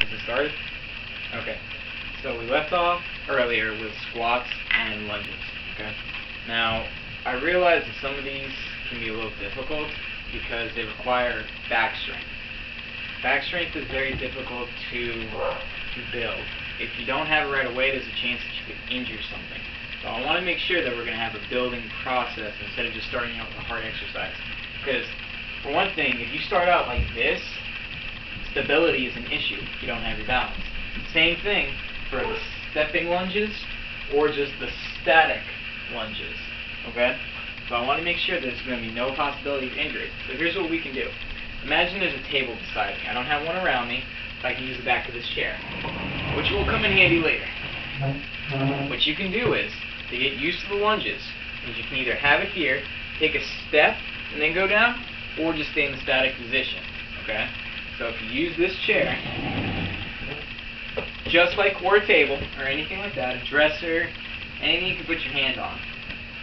Is it started? Okay. So we left off earlier with squats and lunges. Okay. Now, I realize that some of these can be a little difficult because they require back strength. Back strength is very difficult to build. If you don't have it right away, there's a chance that you could injure something. So I want to make sure that we're going to have a building process instead of just starting out with a hard exercise. Because, for one thing, if you start out like this, stability is an issue if you don't have your balance. Same thing for the stepping lunges or just the static lunges. Okay? So I want to make sure there's going to be no possibility of injury. So here's what we can do. Imagine there's a table beside me. I don't have one around me, but I can use the back of this chair, which will come in handy later. What you can do is, to get used to the lunges, is you can either have it here, take a step, and then go down, or just stay in the static position. Okay? So if you use this chair, just like or a table, or anything like that, a dresser, anything you can put your hand on,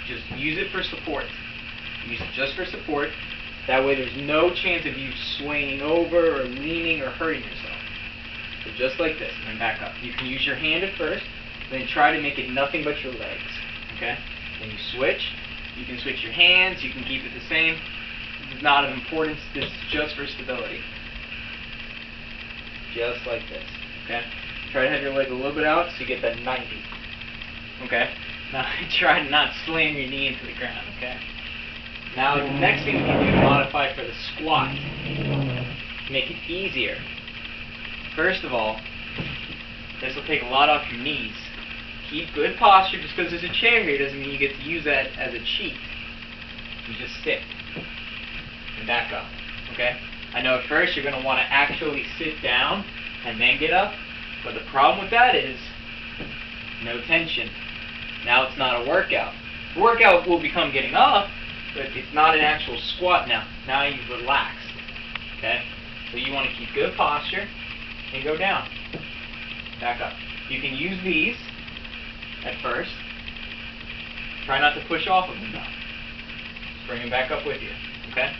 just use it for support. Use it just for support. That way there's no chance of you swaying over or leaning or hurting yourself. So just like this, and then back up. You can use your hand at first, then try to make it nothing but your legs. Okay? Then you switch. You can switch your hands, you can keep it the same. This is not of importance, this is just for stability. Just like this. Okay? Try to have your leg a little bit out so you get that 90. Okay? Now try to not slam your knee into the ground, okay? Now the next thing we can do to modify for the squat, make it easier. First of all, this will take a lot off your knees. Keep good posture. Just because there's a chair here doesn't mean you get to use that as a cheat. You just sit and back up, okay? I know at first you're going to want to actually sit down and then get up, but the problem with that is no tension. Now it's not a workout. The workout will become getting up, but it's not an actual squat now. Now you've relaxed, okay? So you want to keep good posture and go down, back up. You can use these at first. Try not to push off of them now. Just bring them back up with you, okay?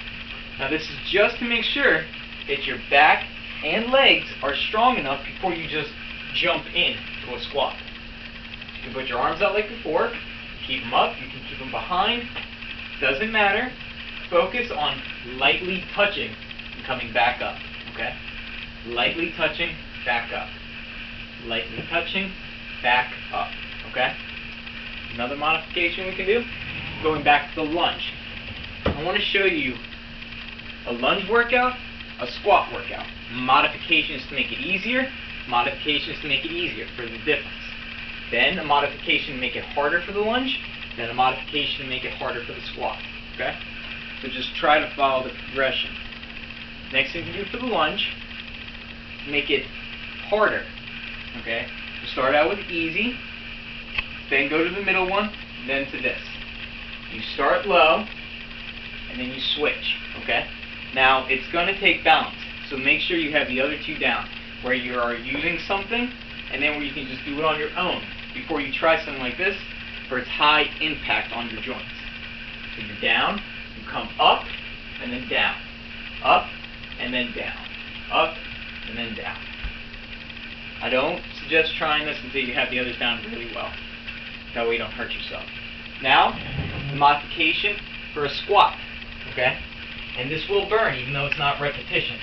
Now this is just to make sure that your back and legs are strong enough before you just jump in to a squat. You can put your arms out like before, keep them up, you can keep them behind, doesn't matter. Focus on lightly touching and coming back up, okay? Lightly touching, back up. Lightly touching, back up, okay? Another modification we can do, going back to the lunge. I want to show you a lunge workout, a squat workout. Modifications to make it easier, modifications to make it easier for the difference. Then a modification to make it harder for the lunge, then a modification to make it harder for the squat. Okay? So just try to follow the progression. Next thing to do for the lunge, make it harder. Okay? So start out with easy, then go to the middle one, then to this. You start low, and then you switch. Okay? Now it's going to take balance, so make sure you have the other two down, where you are using something, and then where you can just do it on your own before you try something like this, for its high impact on your joints. So you're down, you come up, and then down. Up, and then down. Up, and then down. I don't suggest trying this until you have the others down really well. That way you don't hurt yourself. Now, the modification for a squat. Okay? And this will burn, even though it's not repetition.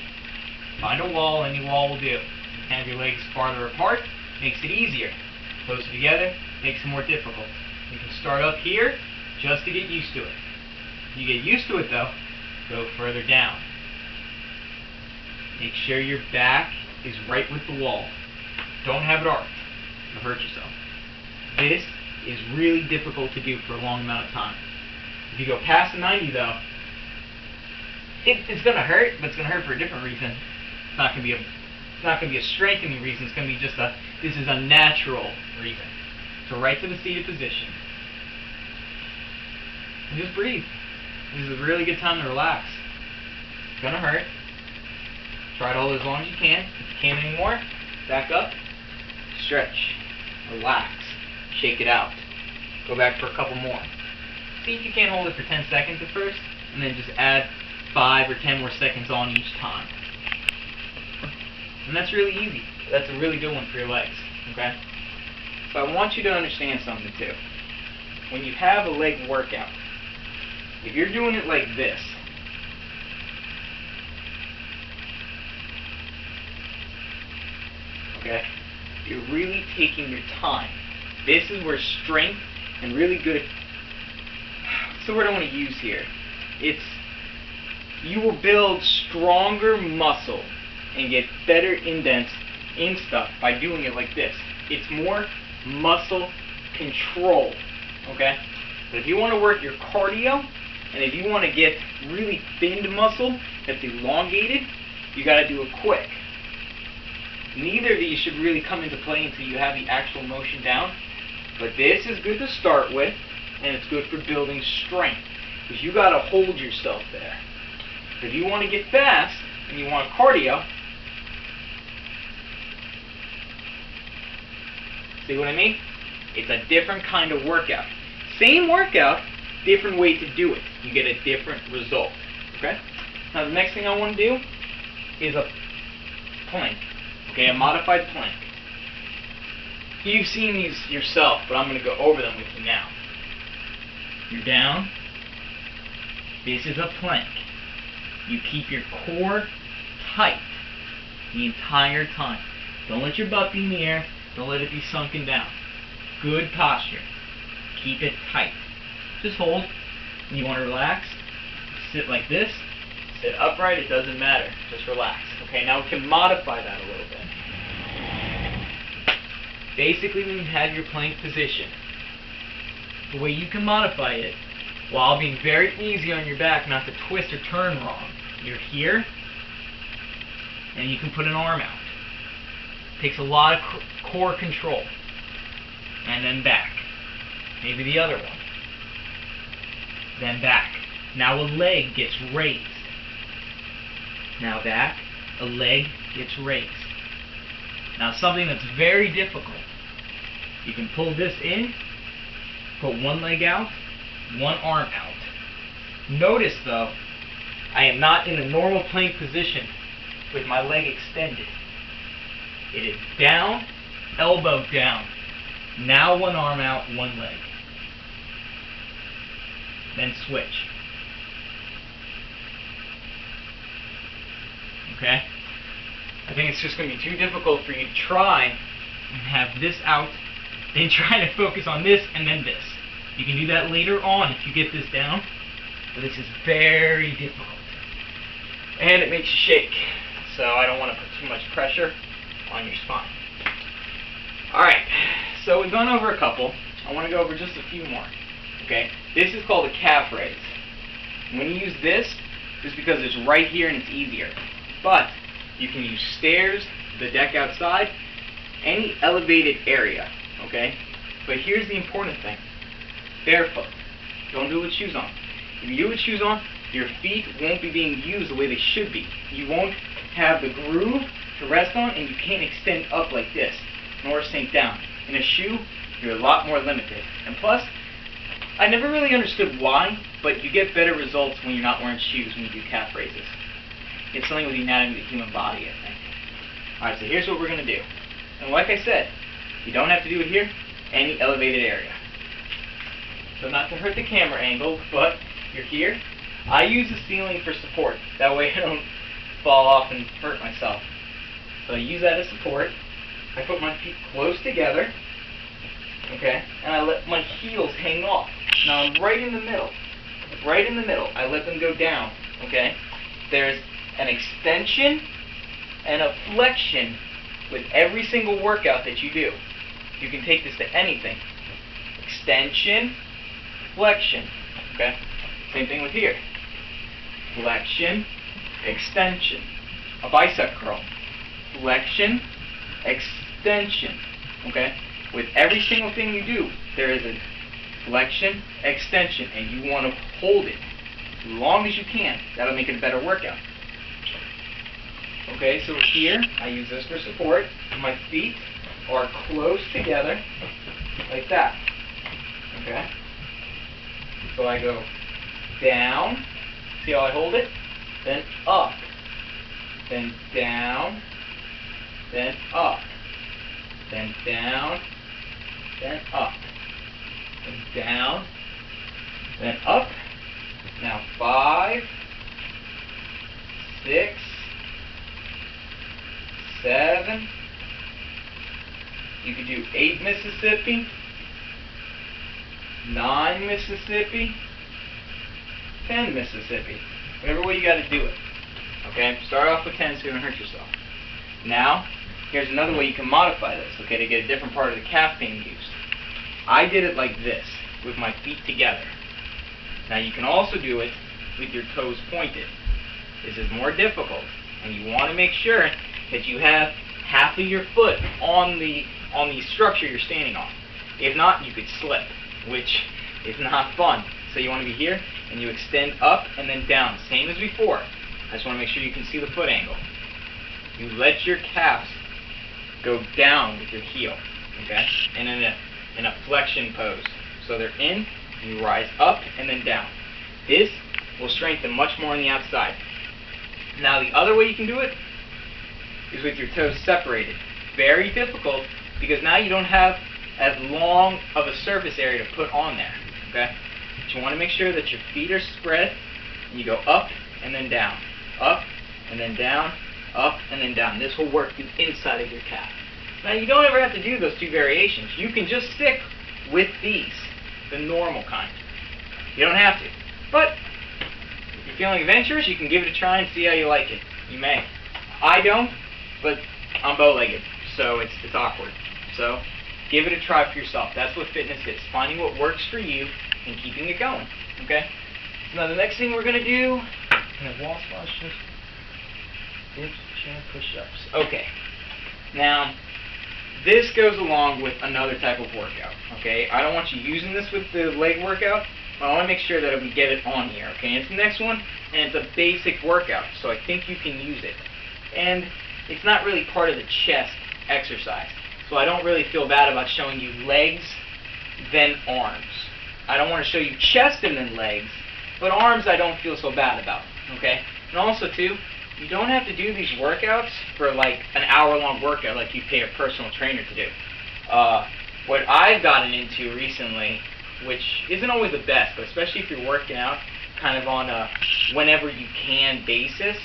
Find a wall, any wall will do. You can have your legs farther apart, makes it easier. Closer together, makes it more difficult. You can start up here just to get used to it. If you get used to it though, go further down. Make sure your back is right with the wall. Don't have it arched. You'll hurt yourself. This is really difficult to do for a long amount of time. If you go past the 90 though, it's going to hurt, but it's going to hurt for a different reason. It's not going to be a strengthening reason. It's going to be just this is a natural reason. So right to the seated position. And just breathe. This is a really good time to relax. It's going to hurt. Try to hold as long as you can. If you can't anymore, back up. Stretch. Relax. Shake it out. Go back for a couple more. See if you can't hold it for 10 seconds at first, and then just add 5 or 10 more seconds on each time. And that's really easy. That's a really good one for your legs, okay? So I want you to understand something too. When you have a leg workout, if you're doing it like this, okay, you're really taking your time. This is where strength and really good, what's the word I want to use here? You will build stronger muscle and get better indents in stuff by doing it like this. It's more muscle control, okay? But if you want to work your cardio, and if you want to get really thinned muscle that's elongated, you got to do it quick. Neither of these should really come into play until you have the actual motion down, but this is good to start with, and it's good for building strength, because you got to hold yourself there. If you want to get fast, and you want cardio, see what I mean? It's a different kind of workout. Same workout, different way to do it. You get a different result. Okay? Now the next thing I want to do is a plank. Okay, a modified plank. You've seen these yourself, but I'm going to go over them with you now. You're down. This is a plank. You keep your core tight the entire time. Don't let your butt be in the air. Don't let it be sunken down. Good posture. Keep it tight. Just hold. When you want to relax, sit like this. Sit upright. It doesn't matter. Just relax. Okay, now we can modify that a little bit. Basically, when you have your plank position, the way you can modify it, while being very easy on your back, not to twist or turn wrong, you're here, and you can put an arm out. Takes a lot of core control. And then back. Maybe the other one. Then back. Now a leg gets raised. Now back. A leg gets raised. Now something that's very difficult. You can pull this in, put one leg out, one arm out. Notice though, I am not in a normal plank position with my leg extended. It is down, elbow down. Now one arm out, one leg. Then switch. Okay? I think it's just going to be too difficult for you to try and have this out, then try to focus on this and then this. You can do that later on if you get this down, but this is very difficult. And it makes you shake, so I don't want to put too much pressure on your spine. Alright, so we've gone over a couple. I want to go over just a few more. Okay? This is called a calf raise. When you use this, it's because it's right here and it's easier. But you can use stairs, the deck outside, any elevated area. Okay? But here's the important thing. Barefoot. Don't do it with shoes on. If you do it with shoes on, your feet won't be being used the way they should be. You won't have the groove to rest on, and you can't extend up like this, nor sink down. In a shoe, you're a lot more limited. And plus, I never really understood why, but you get better results when you're not wearing shoes when you do calf raises. It's something with the anatomy of the human body, I think. Alright, so here's what we're going to do. And like I said, you don't have to do it here, any elevated area. So not to hurt the camera angle, but you're here. I use the ceiling for support. That way I don't fall off and hurt myself. So I use that as support. I put my feet close together, okay, and I let my heels hang off. Now I'm right in the middle. Right in the middle. I let them go down, okay? There's an extension and a flexion with every single workout that you do. You can take this to anything. Extension, flexion, okay? Same thing with here. Flexion, extension. A bicep curl. Flexion, extension, okay? With every single thing you do, there is a flexion, extension, and you want to hold it as long as you can. That'll make it a better workout. Okay, so here, I use this for support. My feet are close together, like that. Okay? So I go down, see how I hold it? Then up, then down, then up, then down, then up, then down, then up. Now 5, 6, 7. You could do 8 Mississippi, 9 Mississippi, 10 Mississippi. Whatever way you got to do it. Okay? Start off with 10 so you don't hurt yourself. Now, here's another way you can modify this, okay, to get a different part of the calf being used. I did it like this, with my feet together. Now you can also do it with your toes pointed. This is more difficult, and you want to make sure that you have half of your foot on the structure you're standing on. If not, you could slip, which is not fun. So you want to be here, and you extend up and then down, same as before. I just want to make sure you can see the foot angle. You let your calves go down with your heel, okay, and in a flexion pose. So they're in, you rise up and then down. This will strengthen much more on the outside. Now the other way you can do it is with your toes separated. Very difficult because now you don't have as long of a surface area to put on there, okay? But you want to make sure that your feet are spread and you go up and then down, up and then down, up and then down. This will work the inside of your calf. Now you don't ever have to do those two variations. You can just stick with these, the normal kind. You don't have to. But if you're feeling adventurous, you can give it a try and see how you like it. You may. I don't, but I'm bow-legged, so it's awkward. So give it a try for yourself. That's what fitness is. Finding what works for you and keeping it going. Okay? Now the next thing we're going to do, wall squats, dips, chin push-ups. Okay. Now, this goes along with another type of workout. Okay? I don't want you using this with the leg workout, but I want to make sure that we get it on here. Okay? It's the next one, and it's a basic workout, so I think you can use it. And it's not really part of the chest exercise. So I don't really feel bad about showing you legs, then arms. I don't want to show you chest and then legs, but arms I don't feel so bad about. Okay? And also, too, you don't have to do these workouts for like an hour-long workout like you pay a personal trainer to do. What I've gotten into recently, which isn't always the best, but especially if you're working out kind of on a whenever you can basis,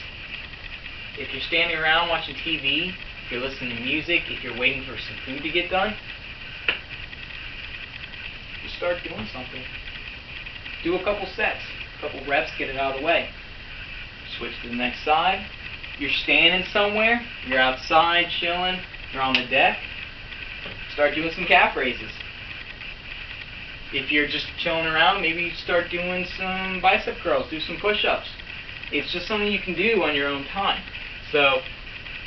if you're standing around watching TV, if you're listening to music, if you're waiting for some food to get done, you start doing something. Do a couple sets, a couple reps, get it out of the way. Switch to the next side. You're standing somewhere, you're outside chilling, you're on the deck, start doing some calf raises. If you're just chilling around, maybe you start doing some bicep curls, do some push-ups. It's just something you can do on your own time. So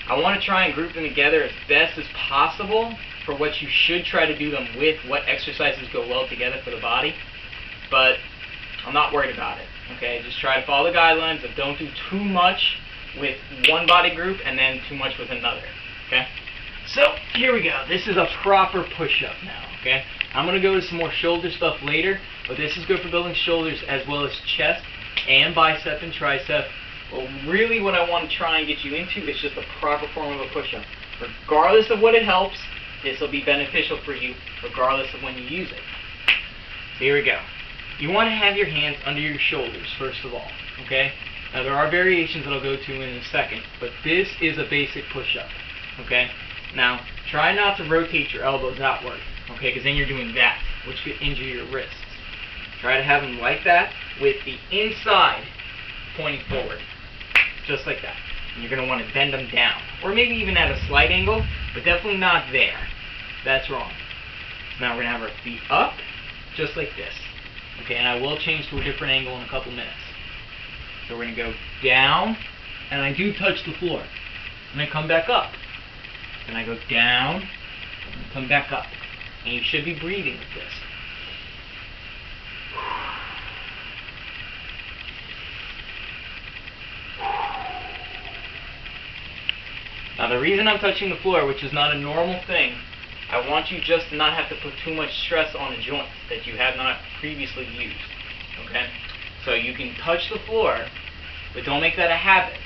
I want to try and group them together as best as possible for what you should try to do them with, what exercises go well together for the body. But I'm not worried about it. Okay, just try to follow the guidelines of don't do too much with one body group and then too much with another. Okay? So, here we go. This is a proper push-up now. Okay? I'm going to go to some more shoulder stuff later, but this is good for building shoulders as well as chest and bicep and tricep. Well, really what I want to try and get you into is just a proper form of a push-up. Regardless of what it helps, this will be beneficial for you regardless of when you use it. So here we go. You want to have your hands under your shoulders, first of all, okay? Now, there are variations that I'll go to in a second, but this is a basic push-up, okay? Now, try not to rotate your elbows outward, okay, because then you're doing that, which could injure your wrists. Try to have them like that, with the inside pointing forward, just like that. And you're going to want to bend them down, or maybe even at a slight angle, but definitely not there. That's wrong. Now, we're going to have our feet up, just like this. Okay, and I will change to a different angle in a couple minutes. So we're going to go down, and I do touch the floor. And I come back up. Then I go down, and come back up. And you should be breathing with this. Now the reason I'm touching the floor, which is not a normal thing, I want you just to not have to put too much stress on a joint that you have not previously used, okay? So you can touch the floor, but don't make that a habit.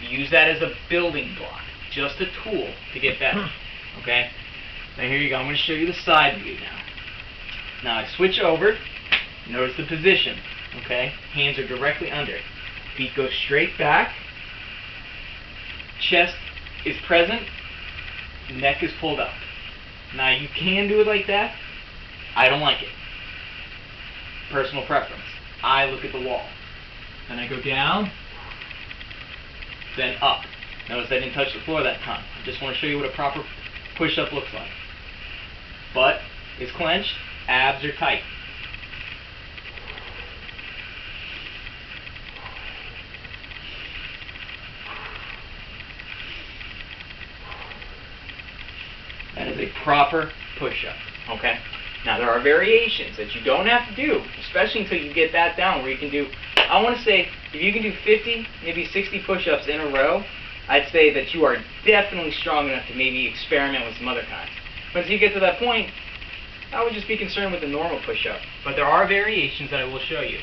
Use that as a building block. just a tool to get better. Okay? Now here you go. I'm going to show you the side view now. Now I switch over. Notice the position. Okay? Hands are directly under. Feet go straight back. Chest is present. Neck is pulled up. Now you can do it like that. I don't like it. Personal preference. I look at the wall. Then I go down. Then up. Notice I didn't touch the floor that time. I just want to show you what a proper push-up looks like. Butt is clenched. Abs are tight. That is a proper push-up, okay? Now there are variations that you don't have to do, especially until you get that down where you can do, I want to say, if you can do 50, maybe 60 push-ups in a row, I'd say that you are definitely strong enough to maybe experiment with some other kinds. Once you get to that point, I would just be concerned with the normal push-up. But there are variations that I will show you.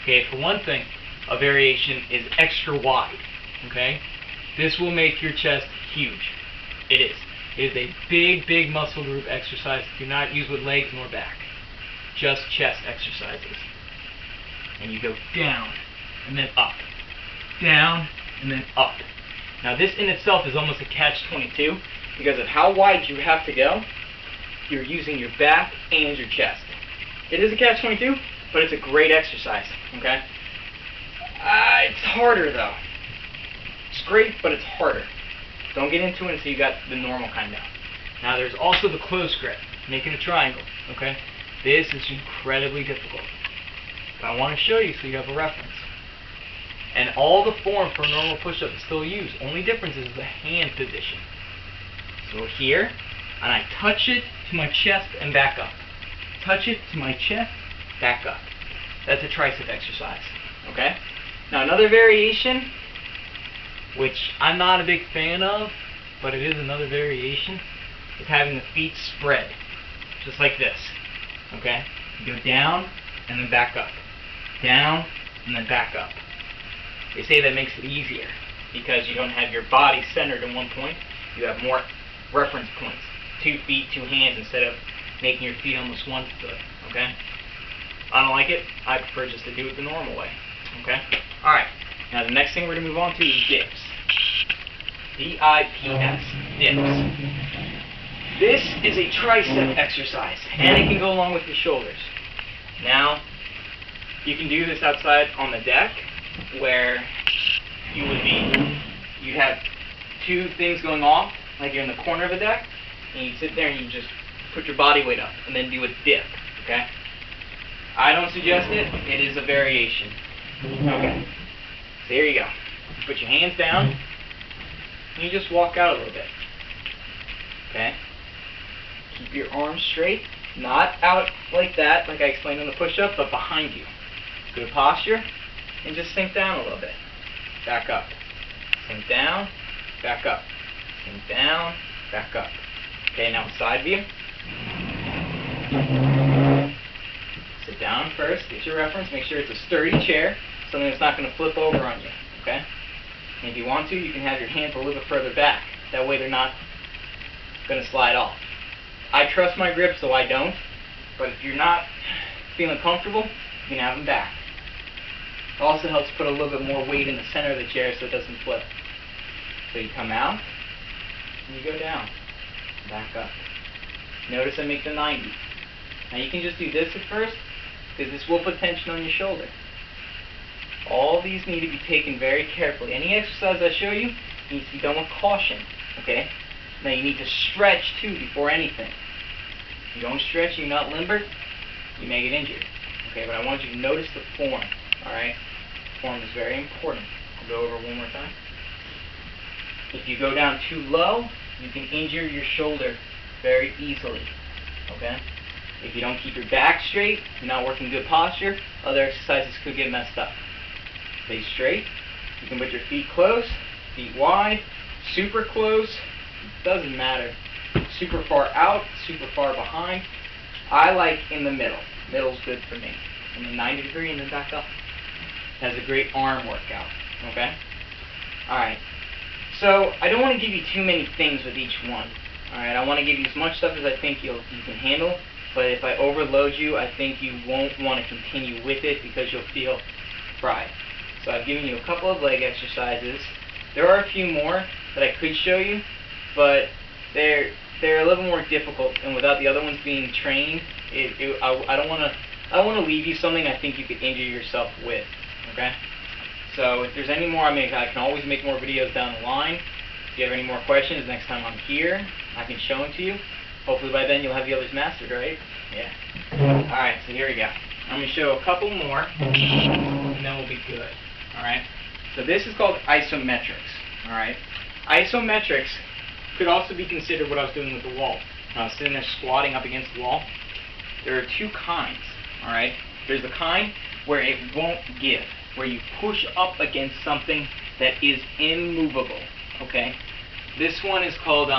Okay, for one thing, a variation is extra wide, okay? This will make your chest huge. It is. It is a big, big muscle group exercise. Do not use with legs nor back. Just chest exercises. And you go down, and then up. Down, and then up. Now this in itself is almost a catch-22, because of how wide you have to go, you're using your back and your chest. It is a catch-22, but it's a great exercise, okay? It's harder though. It's great, but it's harder. Don't get into it until you got the normal kind down. Now there's also the close grip, making a triangle, okay? This is incredibly difficult. But I want to show you so you have a reference. And all the form for a normal push-up is still used. Only difference is the hand position. So here, and I touch it to my chest and back up. Touch it to my chest, back up. That's a tricep exercise, okay? Now another variation, which I'm not a big fan of, but it is another variation, is having the feet spread, just like this, okay? You go down and then back up, down and then back up. They say that makes it easier because you don't have your body centered in one point. You have more reference points, 2 feet, 2 hands, instead of making your feet almost 1 foot, okay? I don't like it. I prefer just to do it the normal way, okay? All right. Now the next thing we're going to move on to is dips. D-I-P-S, dips. This is a tricep exercise, and it can go along with your shoulders. Now, you can do this outside on the deck, where you'd have 2 things going off, like you're in the corner of the deck, and you sit there and you just put your body weight up, and then do a dip, okay? I don't suggest it. It is a variation. Okay. So here you go. You put your hands down, and you just walk out a little bit. Okay? Keep your arms straight, not out like that, like I explained on the push-up, but behind you. Good posture, and just sink down a little bit. Back up. Sink down, back up. Sink down, back up. Okay, now side view. Sit down first, get your reference, make sure it's a sturdy chair, something that's not going to flip over on you, okay? And if you want to, you can have your hands a little bit further back. That way they're not going to slide off. I trust my grip, so I don't, but if you're not feeling comfortable, you can have them back. It also helps put a little bit more weight in the center of the chair so it doesn't flip. So you come out, and you go down, back up. Notice I make the 90. Now you can just do this at first, because this will put tension on your shoulder. All these need to be taken very carefully. Any exercise I show you needs to be done with caution, okay? Now you need to stretch too before anything. If you don't stretch, you're not limber, you may get injured. Okay, but I want you to notice the form, alright? Form is very important. I'll go over one more time. If you go down too low, you can injure your shoulder very easily, okay? If you don't keep your back straight, you're not working good posture, other exercises could get messed up. Stay straight. You can put your feet close, feet wide, super close, doesn't matter. Super far out, super far behind. I like in the middle. Middle's good for me. And then 90 degree and then back up. That's a great arm workout, okay? Alright, So I don't want to give you too many things with each one. Alright, I want to give you as much stuff as I think you can handle, but if I overload you, I think you won't want to continue with it because you'll feel fried. So I've given you a couple of leg exercises. There are a few more that I could show you, but they're a little more difficult, and without the other ones being trained, I don't want to leave you something I think you could injure yourself with. Okay? So if there's any more, I can always make more videos down the line. If you have any more questions, next time I'm here, I can show them to you. Hopefully by then you'll have the others mastered, right? Yeah. Alright, so here we go. I'm going to show a couple more, and then we'll be good. Alright? So this is called isometrics. Alright? Isometrics could also be considered what I was doing with the wall. When I was sitting there squatting up against the wall. There are two kinds. Alright? There's the kind where it won't give, where you push up against something that is immovable. Okay? This one is called,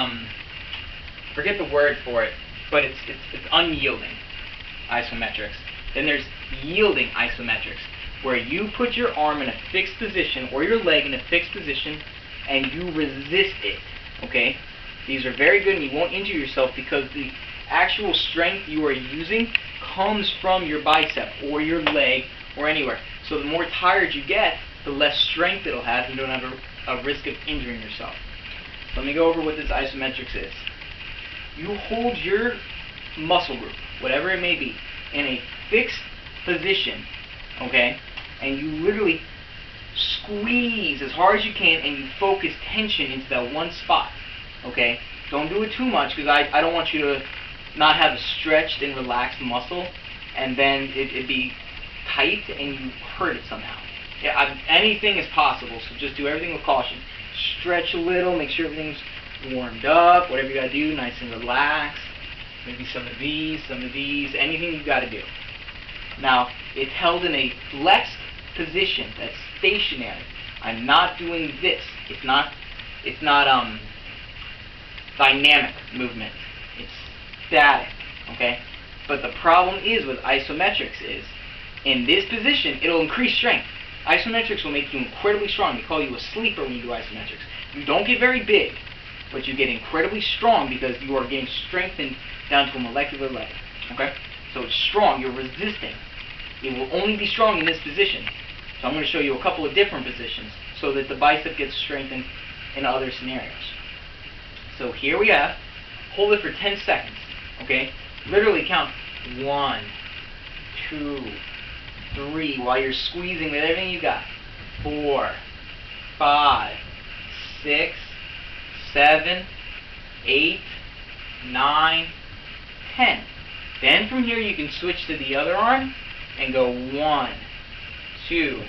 forget the word for it, but it's unyielding isometrics. Then there's yielding isometrics, where you put your arm in a fixed position, or your leg in a fixed position, and you resist it. Okay? These are very good, and you won't injure yourself because the actual strength you are using comes from your bicep, or your leg, or anywhere. So the more tired you get, the less strength it'll have, and you don't have a risk of injuring yourself. Let me go over what this isometrics is. You hold your muscle group, whatever it may be, in a fixed position, okay, and you literally squeeze as hard as you can, and you focus tension into that one spot, okay? Don't do it too much, because I don't want you to not have a stretched and relaxed muscle, and then it be tight and you hurt it somehow. Yeah, anything is possible, so just do everything with caution. Stretch a little, make sure everything's warmed up, whatever you gotta do, nice and relaxed. Maybe some of these, anything you gotta do. Now, it's held in a flexed position that's stationary. I'm not doing this. It's not dynamic movement. It's static, okay? But the problem is with isometrics is, in this position, it'll increase strength. Isometrics will make you incredibly strong. They call you a sleeper when you do isometrics. You don't get very big, but you get incredibly strong because you are getting strengthened down to a molecular level. Okay? So it's strong. You're resisting. It will only be strong in this position. So I'm going to show you a couple of different positions so that the bicep gets strengthened in other scenarios. So here we have, hold it for 10 seconds. Okay? Literally count 1, 2, 3 while you're squeezing with everything you got. 4, 5, 6, 7, 8, 9, 10. Then from here you can switch to the other arm and go 1, 2,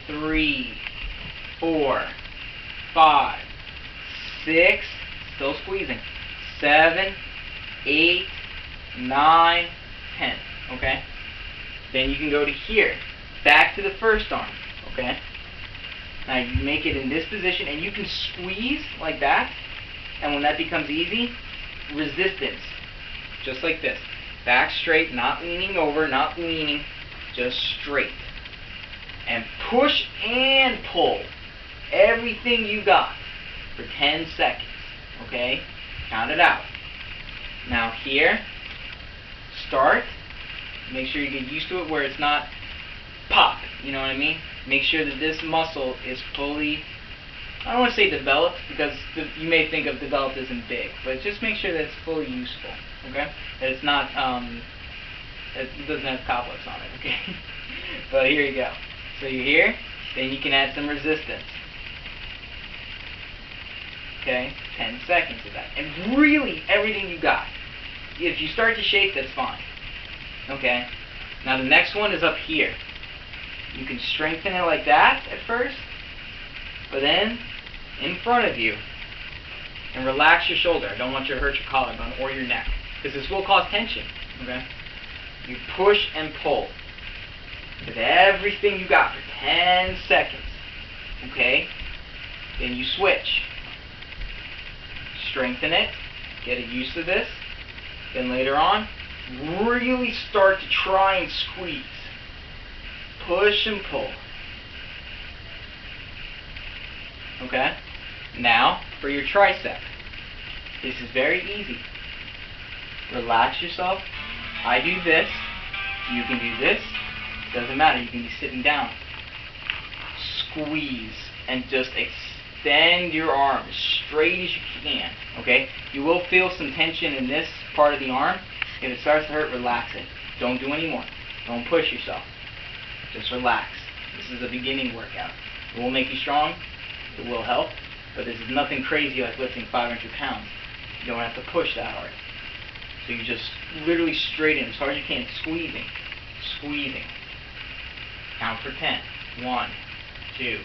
3, 4, 5, 6, still squeezing, 7, 8, 9, 10. Okay? Then you can go to here, back to the first arm. Okay? Now you make it in this position, and you can squeeze like that, and when that becomes easy, resistance, just like this. Back straight, not leaning over, not leaning, just straight. And push and pull everything you got for 10 seconds. Okay? Count it out. Now here, start. Make sure you get used to it where it's not pop, you know what I mean? Make sure that this muscle is fully, I don't want to say developed, because you may think of developed as in big, but just make sure that it's fully useful, okay? That it's not, it doesn't have cobwebs on it, okay? But here you go. So you're here, then you can add some resistance. Okay, 10 seconds of that. And really, everything you got. If you start to shake, that's fine. Okay? Now the next one is up here. You can strengthen it like that at first, but then in front of you, and relax your shoulder. I don't want you to hurt your collarbone or your neck, because this will cause tension. Okay? You push and pull with everything you got for 10 seconds. Okay? Then you switch. Strengthen it. Get it used to this. Then later on, really start to try and squeeze. Push and pull. Okay? Now, for your tricep. This is very easy. Relax yourself. I do this. You can do this. Doesn't matter. You can be sitting down. Squeeze and just extend your arm as straight as you can. Okay? You will feel some tension in this part of the arm. If it starts to hurt, relax it. Don't do any more. Don't push yourself. Just relax. This is a beginning workout. It will make you strong. It will help. But this is nothing crazy like lifting 500 pounds. You don't have to push that hard. So you just literally straighten as hard as you can, squeezing, squeezing. Count for 10. 1, 2,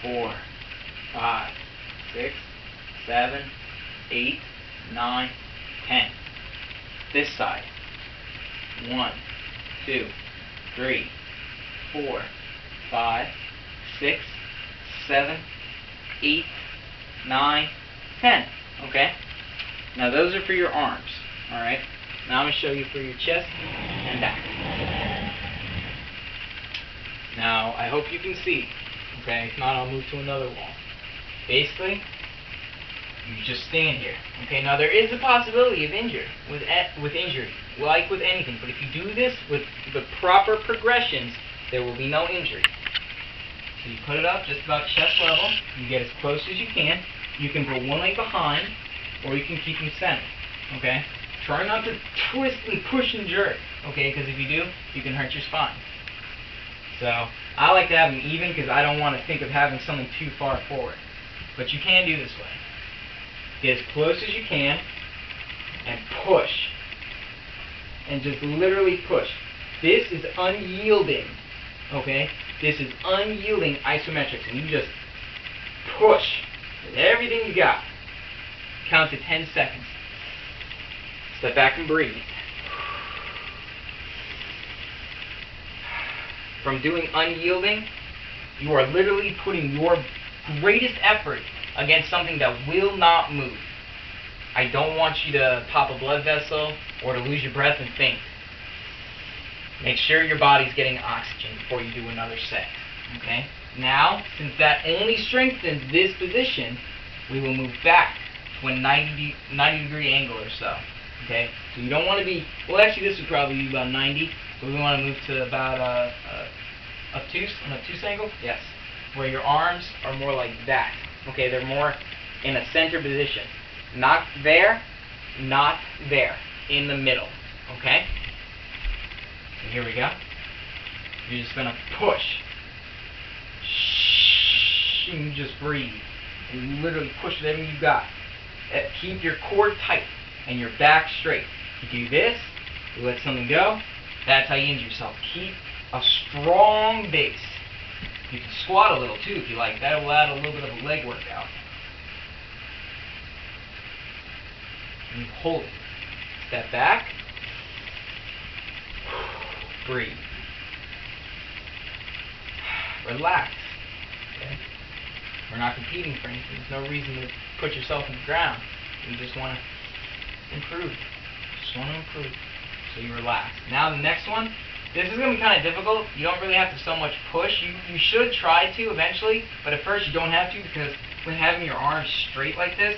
4, 5, 6, 7, 8, 9, 10. This side. 1, 2, 3, 4, 5, 6, 7, 8, 9, 10. Okay? Now those are for your arms. Alright? Now I'm going to show you for your chest and back. Now I hope you can see. Okay? If not, I'll move to another wall. Basically, you just stand here. Okay? Now there is a possibility of injury like with anything. But if you do this with the proper progressions, there will be no injury. So you put it up just about chest level. You get as close as you can. You can put one leg behind, or you can keep them centered. Okay? Try not to twist and push and jerk. Okay? Because if you do, you can hurt your spine. So I like to have them even because I don't want to think of having something too far forward. But you can do this way. Get as close as you can and push. And just literally push. This is unyielding. Okay? This is unyielding isometrics. And you just push with everything you got. Count to 10 seconds. Step back and breathe. From doing unyielding, you are literally putting your greatest effort against something that will not move. I don't want you to pop a blood vessel or to lose your breath and faint. Make sure your body's getting oxygen before you do another set. Okay? Now, since that only strengthens this position, we will move back to a 90 degree angle or so. Okay? So you don't want to be, well actually this would probably be about 90, but we want to move to about an obtuse angle? Yes. Where your arms are more like that. Okay, they're more in a center position. Not there, not there. In the middle. Okay? So here we go. You're just going to push. Shh, and you just breathe. And you literally push with everything you got. Keep your core tight and your back straight. You do this, you let something go, that's how you injure yourself. Keep a strong base. You can squat a little too if you like. That will add a little bit of a leg workout. And you hold it. Step back. Breathe. Relax. Okay? We're not competing for anything. There's no reason to put yourself in the ground. You just want to improve. Just want to improve. So you relax. Now the next one. This is going to be kind of difficult. You don't really have to so much push. You should try to eventually, but at first you don't have to because when having your arms straight like this,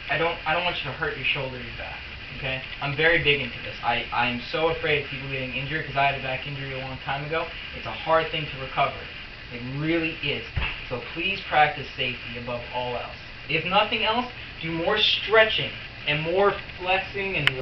I don't want you to hurt your shoulder or your back. Okay? I'm very big into this. I am so afraid of people getting injured because I had a back injury a long time ago. It's a hard thing to recover. It really is. So please practice safety above all else. If nothing else, do more stretching and more flexing and